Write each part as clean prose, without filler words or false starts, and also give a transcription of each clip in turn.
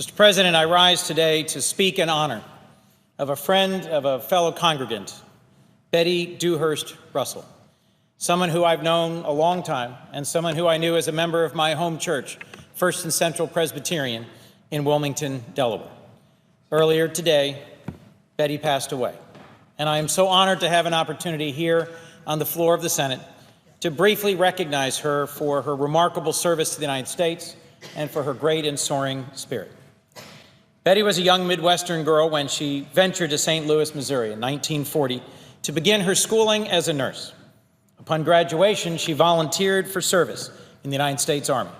Mr. President, I rise today to speak in honor of a friend of a fellow congregant, Betty Dewhurst Russell, someone who I've known a long time and someone who I knew as a member of my home church, First and Central Presbyterian in Wilmington, Delaware. Earlier today, Betty passed away, and I am so honored to have an opportunity here on the floor of the Senate to briefly recognize her for her remarkable service to the United States and for her great and soaring spirit. Betty was a young Midwestern girl when she ventured to St. Louis, Missouri in 1940 to begin her schooling as a nurse. Upon graduation, she volunteered for service in the United States Army.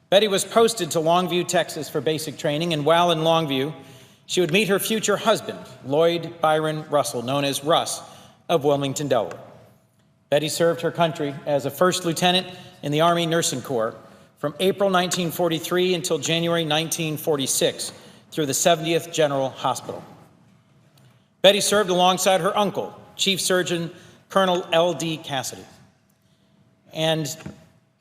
Betty was posted to Longview, Texas for basic training, and while in Longview, she would meet her future husband, Lloyd Byron Russell, known as Russ, of Wilmington, Delaware. Betty served her country as a first lieutenant in the Army Nursing Corps from April 1943 until January 1946 through the 70th General Hospital. Betty served alongside her uncle, Chief Surgeon Colonel L.D. Cassidy. And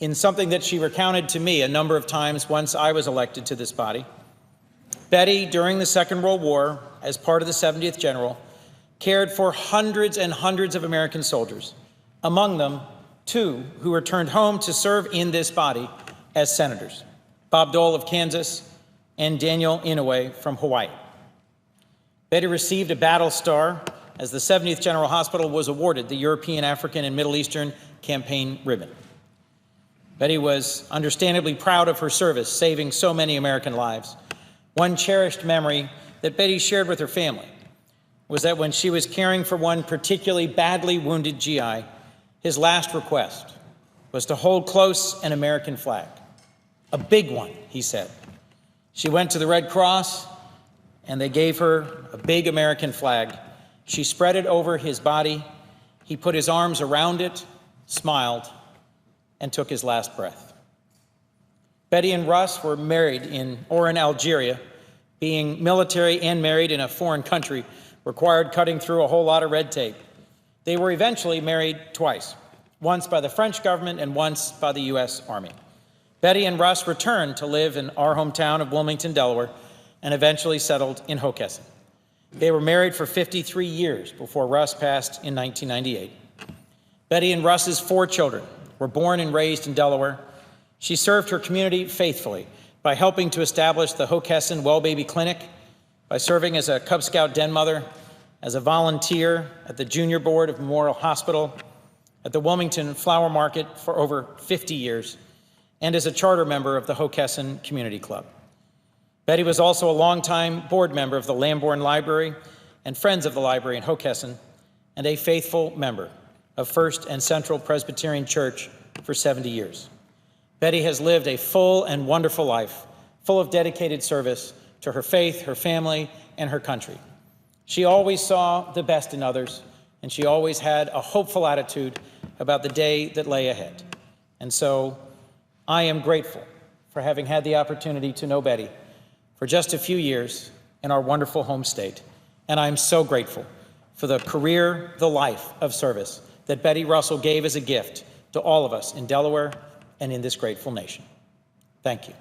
in something that she recounted to me a number of times once I was elected to this body, Betty, during the Second World War, as part of the 70th General, cared for hundreds and hundreds of American soldiers, among them 2 who returned home to serve in this body as senators, Bob Dole of Kansas and Daniel Inouye from Hawaii. Betty received a battle star as the 70th General Hospital was awarded the European, African, and Middle Eastern Campaign Ribbon. Betty was understandably proud of her service, saving so many American lives. One cherished memory that Betty shared with her family was that when she was caring for one particularly badly wounded GI, his last request was to hold close an American flag. A big one, he said. She went to the Red Cross, and they gave her a big American flag. She spread it over his body. He put his arms around it, smiled, and took his last breath. Betty and Russ were married in Oran, Algeria. Being military and married in a foreign country required cutting through a whole lot of red tape. They were eventually married twice, once by the French government and once by the U.S. Army. Betty and Russ returned to live in our hometown of Wilmington, Delaware, and eventually settled in Hockessin. They were married for 53 years before Russ passed in 1998. Betty and Russ's 4 children were born and raised in Delaware. She served her community faithfully by helping to establish the Hockessin Well Baby Clinic, by serving as a Cub Scout den mother, as a volunteer at the Junior Board of Memorial Hospital, at the Wilmington Flower Market for over 50 years, and as a charter member of the Hockessin Community Club. Betty was also a longtime board member of the Lamborn Library and Friends of the Library in Hockessin, and a faithful member of First and Central Presbyterian Church for 70 years. Betty has lived a full and wonderful life, full of dedicated service to her faith, her family, and her country. She always saw the best in others, and she always had a hopeful attitude about the day that lay ahead. And so I am grateful for having had the opportunity to know Betty for just a few years in our wonderful home state. And I'm so grateful for the career, the life of service that Betty Russell gave as a gift to all of us in Delaware and in this grateful nation. Thank you.